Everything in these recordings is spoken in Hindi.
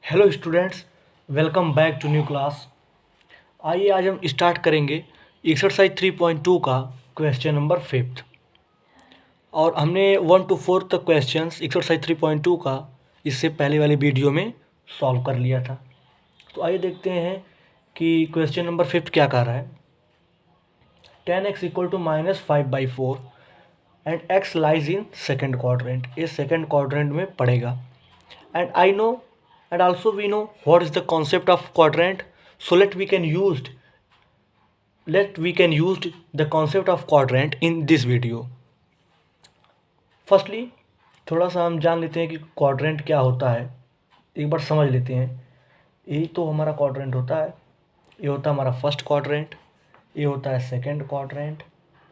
Hello students, welcome back to new class. आइए आज हम स्टार्ट करेंगे एक्सरसाइज 3.2 का क्वेश्चन नंबर 5th। और हमने 1 to 4 तक क्वेश्चंस एक्सरसाइज 3.2 का इससे पहले वाली वीडियो में सॉल्व कर लिया था। तो आइए देखते हैं कि क्वेश्चन नंबर 5th क्या कह रहा है। 10x equal to -5/4 and x lies in second quadrant. ये सेकेंड क्वाड्रेंट में पड़ेगा। And I know, and also we know what is the concept of quadrant. So let we can use the concept of quadrant in this video. Firstly, थोड़ा सा हम जान लेते हैं कि क्वाड्रेंट क्या होता है। एक बार समझ लेते हैं। यही तो हमारा क्वाड्रेंट होता है। ये होता है हमारा फर्स्ट क्वाड्रेंट, ये होता है सेकंड क्वाड्रेंट,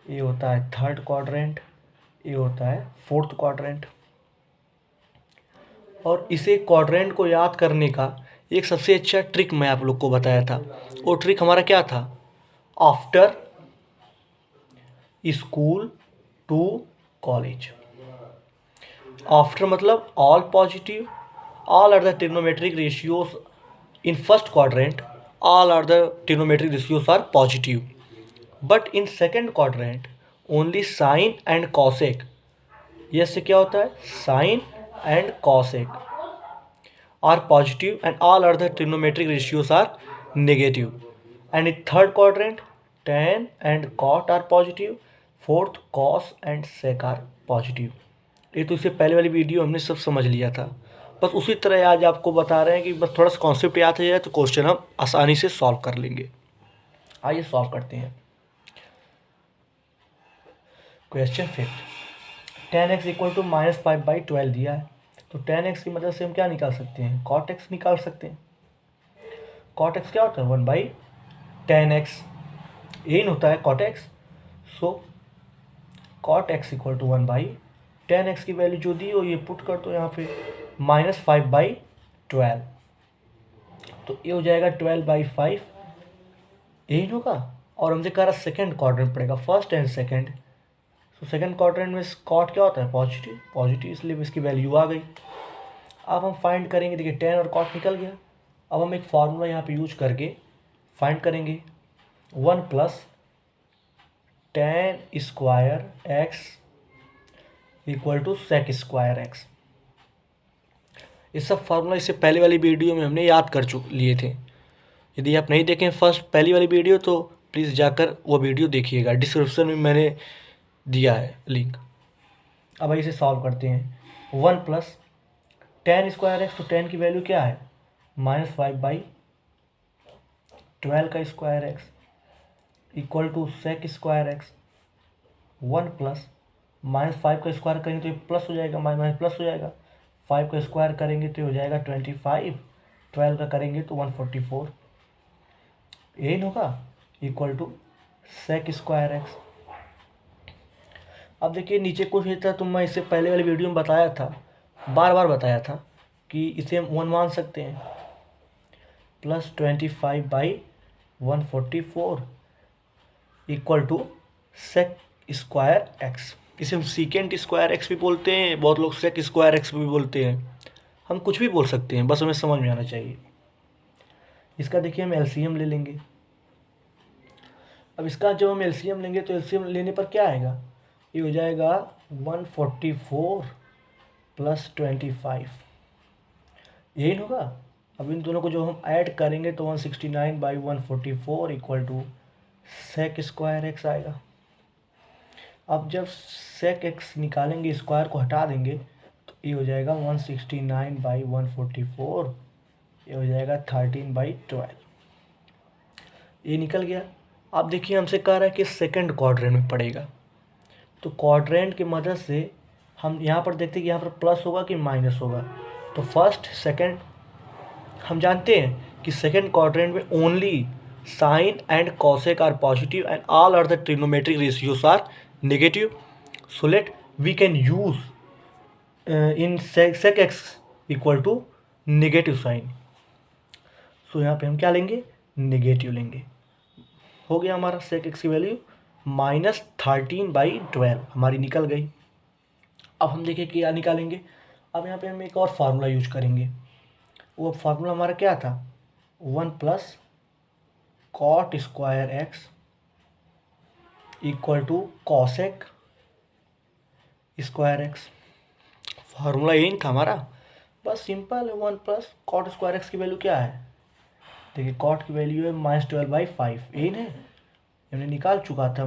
ये होता है थर्ड क्वाड्रेंट, ये होता है फोर्थ क्वाड्रेंट। और इसे क्वाड्रेंट को याद करने का एक सबसे अच्छा ट्रिक मैं आप लोग को बताया था। वो ट्रिक हमारा क्या था? After school to college. After मतलब all positive, all are the trigonometric ratios in first quadrant, all are the trigonometric ratios are positive, but in second quadrant only sine and cosec. S से क्या होता है? Sine and cosec are positive and all other trigonometric ratios are negative. And in third quadrant, tan and cot are positive, fourth cos and sec are positive. ये तो इससे पहले वाली वीडियो हमने सब समझ लिया था। बस उसी तरह आज आपको बता रहे हैं कि बस थोड़ा सा कॉन्सेप्ट याद हो जाए तो क्वेश्चन हम आसानी से सॉल्व कर लेंगे। आइए सॉल्व करते हैं। क्वेश्चन 5, 10x इक्वल टू -5/12 दिया है। तो 10x की मदद से हम क्या निकाल सकते हैं? cot x निकाल सकते हैं। cot x क्या होता है? 1/10x। यही होता है cot x। So cot x equal to 1/10x की वैल्यू जो दी हो ये पुट कर दो यहाँ पे, -5/12। तो ये हो जाएगा 12/5, यही होगा। और हमसे कह रहा सेकेंड क्वाड्रेंट पड़ेगा, फर्स्ट एंड सेकेंड। तो सेकेंड क्वाड्रेंट में कॉट क्या होता है? पॉजिटिव। पॉजिटिव इसलिए इसकी वैल्यू आ गई। अब हम फाइंड करेंगे। देखिए 10 और कॉट निकल गया। अब हम एक फार्मूला यहाँ पे यूज करके फाइंड करेंगे। 1 + tan square x equal to sec square x। ये सब फार्मूला इससे पहले वाली वीडियो में हमने याद कर लिए थे। यदि आप नहीं देखें फर्स्ट पहली वाली वीडियो तो प्लीज़ जाकर वो वीडियो देखिएगा, डिस्क्रिप्शन में मैंने दिया है लिंक। अब इसे सॉल्व करते हैं। 1 + tan स्क्वायर x। तो tan की वैल्यू क्या है? -5/12 का square x equal to sec square x। 1 + -5 का स्क्वायर करेंगे तो ये प्लस हो जाएगा, माइनस प्लस हो जाएगा। 5 का स्क्वायर करेंगे तो हो जाएगा 25, 12 का करेंगे तो 144। यही होगा equal to sec square x। अब देखिए नीचे कुछ नहीं था, तो मैं इससे पहले वाली वीडियो में बताया था, बार बार बताया था कि इसे हम 1 मान सकते हैं। +25/144 equal to sec square x। इसे हम सीकेंट स्क्वायर x भी बोलते हैं, बहुत लोग sec स्क्वायर x भी बोलते हैं। हम कुछ भी बोल सकते हैं, बस हमें समझ में आना चाहिए। इसका देखिए हम एलसीएम ले लेंगे। अब इसका जब हम एलसीएम लेंगे तो एलसीएम लेने पर क्या आएगा? ये हो जाएगा 144 + 25, यही होगा। अब इन दोनों को जो हम ऐड करेंगे तो 169/144 equal to sec square x आएगा। अब जब sec x निकालेंगे, स्क्वायर को हटा देंगे तो ये हो जाएगा 169/144, ये हो जाएगा 13/12। ये निकल गया। अब देखिए हमसे कह रहा है कि सेकंड क्वाड्रेंट में पड़ेगा। तो क्वाड्रेंट की मदद से हम यहाँ पर देखते हैं कि यहाँ पर प्लस होगा कि माइनस होगा। तो फर्स्ट सेकंड हम जानते हैं कि सेकंड क्वाड्रेंट में only sine and cosec are positive and all are the trigonometric ratios are negative. So let we can use in sec x equal to negative sine. सो यहाँ पे हम क्या लेंगे? नेगेटिव लेंगे। हो गया हमारा sec x की वैल्यू -13/12 हमारी निकल गई। अब हम देखिए क्या निकालेंगे। अब यहाँ पे हम एक और फार्मूला यूज करेंगे। वो फार्मूला हमारा क्या था, 1 plus cot square x equal to cosec square x. Formula यही था हमारा, बस सिंपल है। 1 प्लस कॉट स्क्वायर एक्स की वैल्यू क्या है, देखिए कॉट की वैल्यू है -12/5, यही ना हमने निकाल चुका था,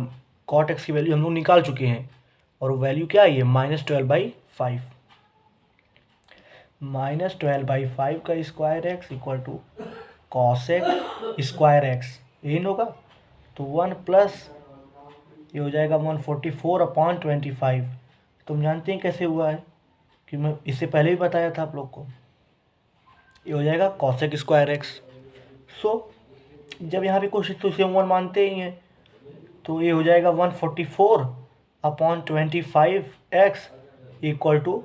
कॉट एक्स की वैल्यू हम लोग निकाल चुके हैं, और वैल्यू क्या है, -12/5। -12/5 का square x equal to cosec square x, यही होगा। तो 1 प्लस ये हो जाएगा 144/25। तुम जानते हैं कैसे हुआ है, कि मैं इससे पहले भी बताया था आप लोग को, ये हो जाएगा कॉसेक स्क्वायर एक्स। सो जब यहाँ पे कुछ तो इसे 1 मानते ही हैं, तो ये हो जाएगा 144/25x equal to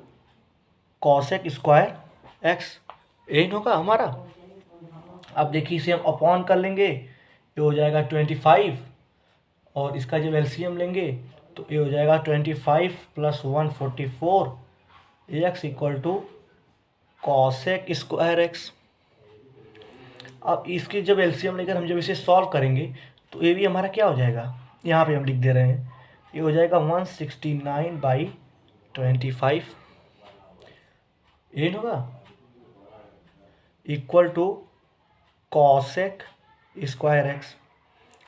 cosec square x, यही होगा हमारा। अब देखिए इसे हम अपॉन कर लेंगे, ये हो जाएगा 25, और इसका जब एलसीएम लेंगे तो ये हो जाएगा 25 + 144 x equal to cosec square x. अब इसकी जब एलसीएम लेकर हम जब इसे सॉल्व करेंगे तो ये भी हमारा क्या हो जाएगा, यहाँ पे हम लिख दे रहे हैं, ये हो जाएगा 169/25, ये होगा equal to cosec square x.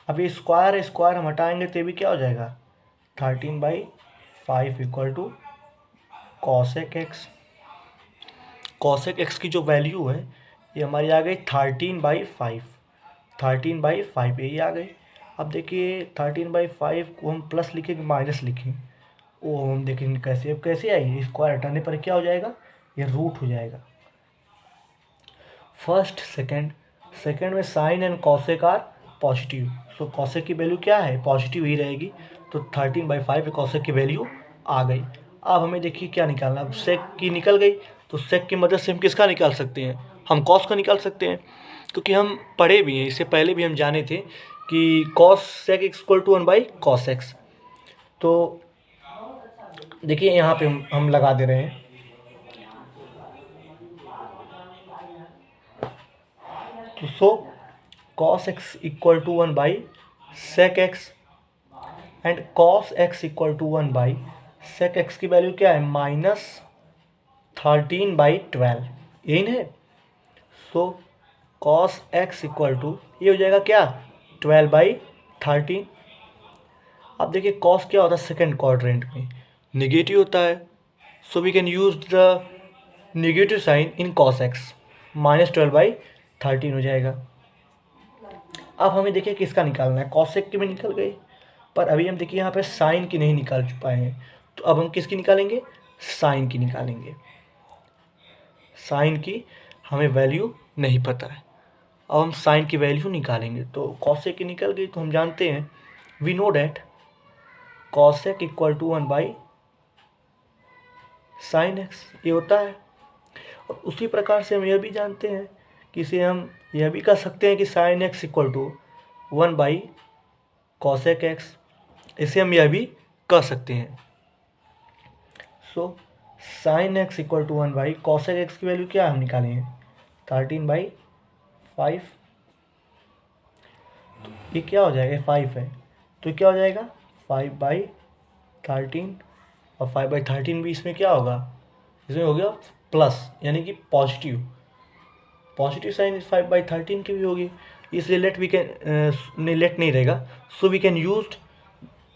अब ये स्क्वायर स्क्वायर हम हटाएंगे तो ये भी क्या हो जाएगा, 13/5 equal to cosec x. Cosec x की जो वैल्यू है ये हमारी आ गई 13/5, 13/5 यही आ गई। अब देखिए 13/5 को हम प्लस लिखें कि माइनस लिखें, वो हम देखेंगे कैसे। अब कैसे आएगी, स्क्वायर हटाने पर क्या हो जाएगा, ये रूट हो जाएगा। फर्स्ट सेकंड में sine and cosec are positive, so cosec की वैल्यू क्या है, पॉजिटिव ही रहेगी। तो 13/5 कॉसेक की वैल्यू आ गई। अब हमें देखिए क्या निकालना, अब सेक की निकल गई, तो सेक की मदद से हम किसका निकाल सकते हैं, हम कॉस का निकाल सकते हैं, क्योंकि हम पढ़े भी हैं, इससे पहले भी हम जाने थे कि cosec equal to 1/cos x। तो देखिए यहाँ पे हम लगा दे रहे हैं, तो so cos x equal to 1/sec x and cos x equal to 1/sec x की वैल्यू क्या है, -13/12, यही है। So cos x equal to ये हो जाएगा क्या, 12/13। अब देखिए cos क्या होता है, सेकेंड क्वाड्रेंट में निगेटिव होता है, so we can use the negative sign in cos x, -12/13 हो जाएगा। अब हमें देखिए किसका निकालना है, cosec की भी निकल गई, पर अभी हम देखिए यहाँ पे साइन की नहीं निकाल पाए हैं, तो अब हम किसकी निकालेंगे, साइन की निकालेंगे। साइन की हमें वैल्यू नहीं पता है, अब हम साइन की वैल्यू निकालेंगे। तो cosec की निकल गई, तो हम जानते हैं, we know that cosec equal to 1/sin x, ये होता है। और उसी प्रकार से हम यह भी जानते हैं कि इसे हम यह भी कह सकते हैं कि sin x equal to 1/cosec x, इसे हम यह भी कह सकते हैं। So sin x equal to 1/cosec x की वैल्यू क्या हम निकालेंगे, 13/5, तो ये क्या हो जाएगा, 5 है, तो ये क्या हो जाएगा 5/13, और 5/13 भी इसमें क्या होगा, इसमें हो गया प्लस, यानी कि पॉजिटिव साइन 5/13 की भी होगी, इसलिए लेट वी कैन नहीं, लेट नहीं रहेगा, so we can use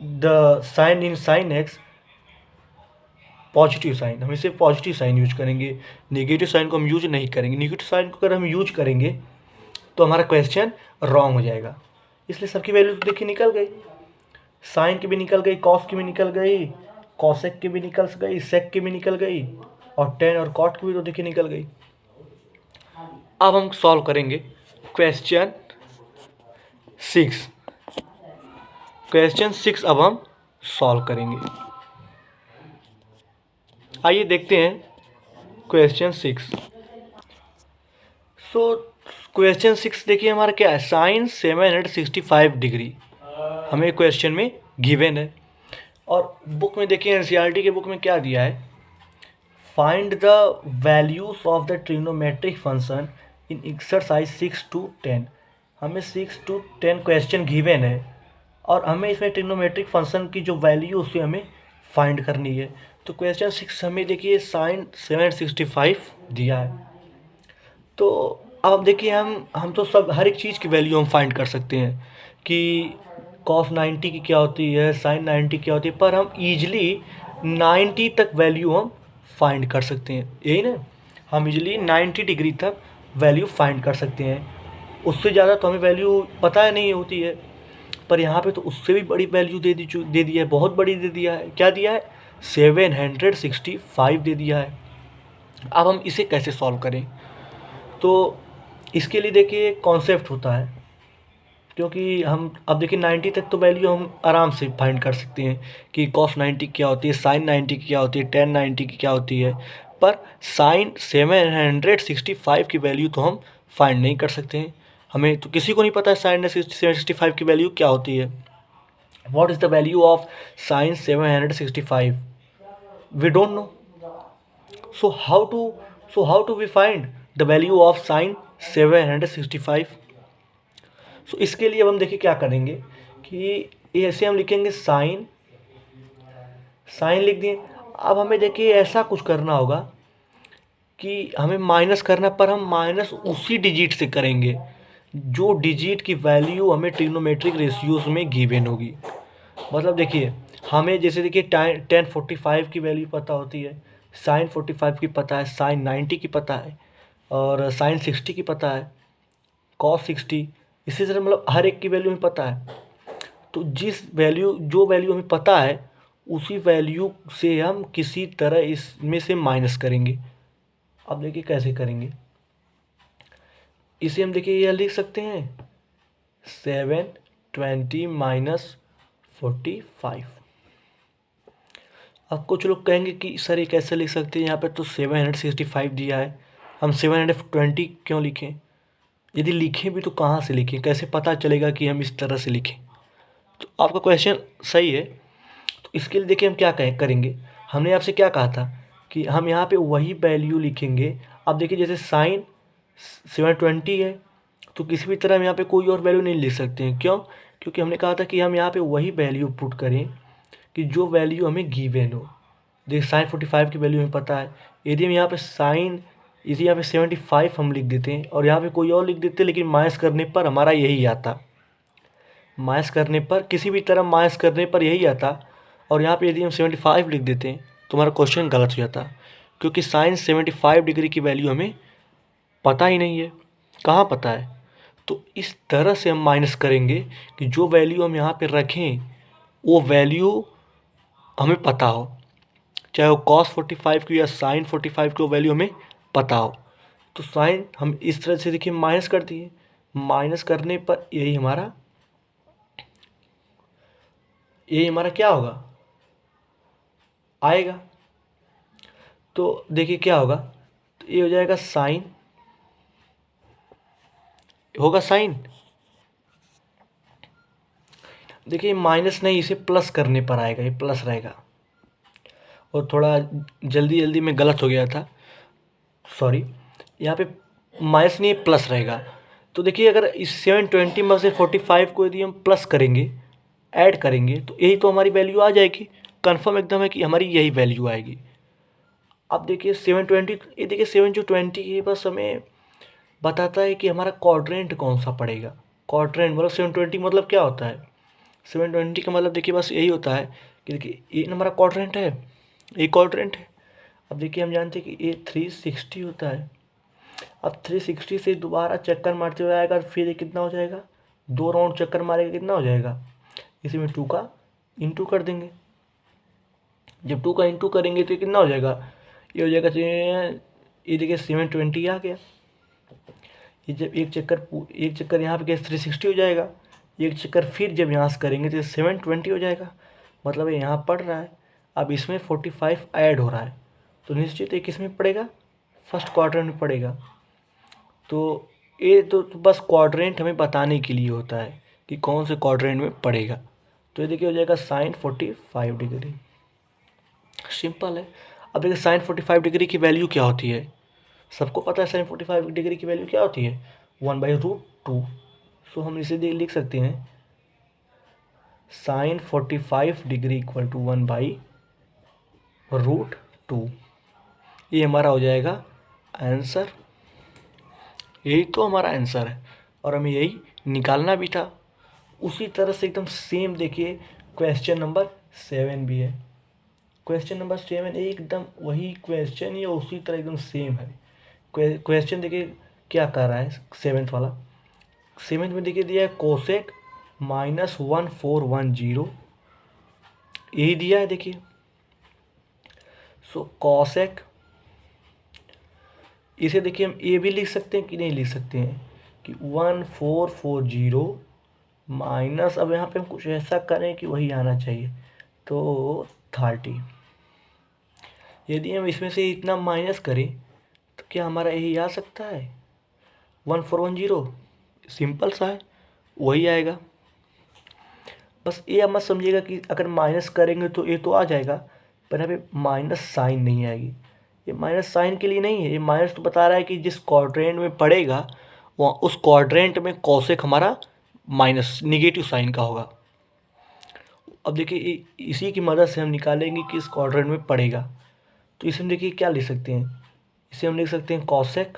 the sign in sine x positive sign, हम इसे पॉजिटिव साइन यूज करेंगे, नेगेटिव साइन को हम यूज नहीं करेंगे। नेगेटिव साइन को अगर हम यूज करेंगे तो हमारा क्वेश्चन रॉन्ग हो जाएगा। इसलिए सबकी वैल्यू तो देखिए निकल गई, साइन की भी निकल गई, कॉस की भी निकल गई, कॉसेक की भी निकल गई, सेक की भी निकल गई, और टेन और कॉट की भी तो देखिए निकल गई। अब हम सॉल्व करेंगे क्वेश्चन 6। क्वेश्चन 6 अब हम सॉल्व करेंगे। आइए देखते हैं क्वेश्चन 6। सो क्वेश्चन 6 देखिए हमारा क्या है, साइन 765 डिग्री हमें क्वेश्चन में गिवन है। और बुक में देखिए एनसीईआरटी के बुक में क्या दिया है, find the values of the trigonometric function in exercise 6-10 हमें 6-10 क्वेश्चन गिवन है और हमें इसमें ट्रिग्नोमेट्रिक फंक्शन की जो वैल्यू उसे हमें फाइंड करनी है। तो क्वेश्चन 6 हमें देखिए साइन 765 दिया है। तो अब देखिए हम तो सब हर एक चीज़ की वैल्यू हम फाइंड कर सकते हैं कि कॉस 90 की क्या होती है, साइन 90 क्या होती है, पर हम ईजिली 90 तक वैल्यू हम फाइंड कर सकते हैं, यही ना। हम ईजिली 90 डिग्री तक वैल्यू फाइंड कर सकते हैं। उससे ज़्यादा तो हमें वैल्यू पता है नहीं होती है, पर यहाँ पे तो उससे भी बड़ी वैल्यू दे दी है, बहुत बड़ी दे दिया है। क्या दिया है? 765 दे दिया है। अब हम इसे कैसे सॉल्व करें? तो इसके लिए देखिए कॉन्सेप्ट होता है, क्योंकि हम अब देखिए 90 तक तो वैल्यू हम आराम से फाइंड कर सकते हैं कि कॉस 90 क्या होती है, साइन 90 की क्या होती है, टेन 90 की क्या होती है, पर साइन 765 की वैल्यू तो हम फाइंड नहीं कर सकते हैं। हमें तो किसी को नहीं पता है साइन 765 की वैल्यू क्या होती है। What is the value of sine 765? We don't know. So how to we find the value of sin 765? सो इसके लिए अब हम देखिए क्या करेंगे कि ऐसे हम लिखेंगे साइन लिख दिए। अब हमें देखिए ऐसा कुछ करना होगा कि हमें माइनस करना, पर हम माइनस उसी डिजिट से करेंगे जो डिजिट की वैल्यू हमें ट्रिग्नोमेट्रिक रेशियोज में गिवन होगी। मतलब देखिए हमें जैसे देखिए टेन 45 की वैल्यू पता होती है, साइन 45 की पता है, साइन 90 की पता है, और साइन 60 की पता है, कॉस 60। इसी तरह मतलब हर एक की वैल्यू हमें पता है। तो जो वैल्यू हमें पता है उसी वैल्यू से हम किसी तरह इसमें से माइनस करेंगे। अब देखिए कैसे करेंगे, इसे हम देखिए यह लिख सकते हैं 720 माइनस 45। अब कुछ लोग कहेंगे कि सर ये कैसे लिख सकते हैं, यहाँ पे तो 765 दिया है, हम 720 क्यों लिखें? यदि लिखें भी तो कहाँ से लिखें, कैसे पता चलेगा कि हम इस तरह से लिखें? तो आपका क्वेश्चन सही है। तो इसके लिए देखिए हम क्या करेंगे, हमने आपसे क्या कहा था कि हम यहाँ पे वही वैल्यू लिखेंगे। अब देखिए जैसे साइन 720 है तो किसी भी तरह हम यहाँ पे कोई और वैल्यू नहीं लिख सकते हैं। क्यों? क्योंकि हमने कहा था कि हम यहाँ पे वही वैल्यू पुट करें कि जो वैल्यू हमें गिवन हो। देखिए साइन 45 की वैल्यू हमें पता है, यदि हम यहाँ पे यदि यहाँ पे 75 हम लिख देते हैं और यहाँ पे कोई और लिख देते, लेकिन माइनस करने पर हमारा यही आता, माइनस करने पर किसी भी तरह माइनस करने पर यही आता, और यहाँ पे यदि हम 75 लिख देते हैं तो हमारा क्वेश्चन गलत हो जाता, क्योंकि साइन 75 डिग्री की वैल्यू हमें पता ही नहीं है, कहाँ पता है। तो इस तरह से हम माइनस करेंगे कि जो वैल्यू हम यहाँ पे रखें वो वैल्यू हमें पता हो, चाहे वो कॉस 45 की या साइन 45 की वैल्यू हमें पता हो। तो साइन हम इस तरह से देखिए माइनस कर दिए, माइनस करने पर यही हमारा क्या होगा, आएगा। तो देखिए क्या होगा, तो ये हो जाएगा साइन, होगा साइन, देखिए माइनस नहीं, इसे प्लस करने पर आएगा, ये प्लस रहेगा। और थोड़ा जल्दी में गलत हो गया था, सॉरी, यहाँ पे माइनस नहीं प्लस रहेगा। तो देखिए अगर इस 720 में से 45 को यदि हम प्लस करेंगे, ऐड करेंगे, तो यही तो हमारी वैल्यू आ जाएगी। कंफर्म एकदम है कि हमारी यही वैल्यू आएगी। अब देखिए 720, ये देखिए 720 ये बस हमें बताता है कि हमारा क्वाड्रेंट कौन सा पड़ेगा। क्वाड्रेंट मतलब 720 मतलब क्या होता है, 720 का मतलब देखिए बस यही होता है कि देखिए ये हमारा क्वाड्रेंट है, ये क्वाड्रेंट है। अब देखिए हम जानते हैं कि ये 360 होता है। अब 360 से दोबारा चक्कर मारते हुए आएगा, फिर ये कितना हो जाएगा, 2 राउंड चक्कर मारेगा, कितना हो जाएगा, इसी में 2 का इंटू कर देंगे। जब 2 का इंटू करेंगे तो ये कितना हो जाएगा, ये हो जाएगा, ये देखिए 720 आ गया। ये जब एक चक्कर यहाँ पे गैस 360 हो जाएगा, एक चक्कर फिर जब यहाँ से करेंगे तो 720 हो जाएगा। मतलब ये यहाँ पड़ रहा है, अब इसमें 45 ऐड हो रहा है, तो निश्चित एक किस में पड़ेगा, फर्स्ट क्वाड्रेंट में पड़ेगा। तो ये तो बस क्वाड्रेंट हमें बताने के लिए होता है कि कौन से क्वाड्रेंट में पड़ेगा। तो ये देखिए हो जाएगा साइन 45 डिग्री, सिंपल है। अब देखिए साइन 45 डिग्री की वैल्यू क्या होती है, सबको पता है sin 45 डिग्री की वैल्यू क्या होती है, 1/√2। सो हम इसे लिख सकते हैं sin 45 डिग्री इक्वल टू 1/√2। ये हमारा हो जाएगा आंसर। यही तो हमारा आंसर है और हमें यही निकालना भी था। उसी तरह से एकदम सेम देखिए क्वेश्चन नंबर 7 भी है। क्वेश्चन नंबर 7 एकदम वही क्वेश्चन ही उसी तरह एकदम सेम है। क्वेश्चन देखिए क्या कर रहा है 7th वाला। 7th में देखिए दिया है कोसेक -1410, यही दिया है देखिए। सो कॉसेक, इसे देखिए हम ये भी लिख सकते हैं कि नहीं लिख सकते हैं कि 1440 माइनस, अब यहाँ पे हम कुछ ऐसा करें कि वही आना चाहिए, तो 30। यदि हम इसमें से इतना माइनस करें तो क्या हमारा यही आ सकता है 1410? सिंपल सा है, वही आएगा। बस ये आप मत समझिएगा कि अगर माइनस करेंगे तो ये तो आ जाएगा, पर यहाँ पे माइनस साइन नहीं आएगी। ये माइनस साइन के लिए नहीं है, ये माइनस तो बता रहा है कि जिस क्वाड्रेंट में पड़ेगा वहाँ उस क्वाड्रेंट में कॉसेक हमारा माइनस नेगेटिव साइन का होगा। अब देखिए इसी की मदद से हम निकालेंगे कि इस क्वाड्रेंट में पड़ेगा। तो इसे हम देखिए क्या लिख सकते हैं, इसे हम लिख सकते हैं कॉसेक,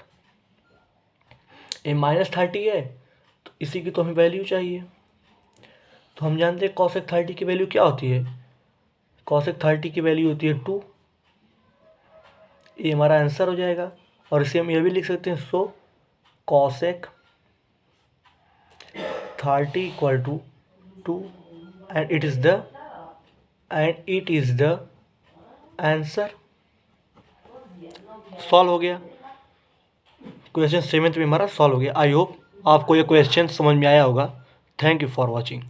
ये -30 है तो इसी की तो हमें वैल्यू चाहिए। तो हम जानते हैं कॉसेक 30 की वैल्यू क्या होती है, कॉसेक 30 की वैल्यू होती है 2। ये हमारा आंसर हो जाएगा। और इसे हम ये भी लिख सकते हैं, so cosec 30 equal to 2 and it is the answer. Solve हो गया, क्वेश्चन 7th में हमारा सॉल्व हो गया। आई होप आपको ये क्वेश्चन समझ में आया होगा। Thank you for watching.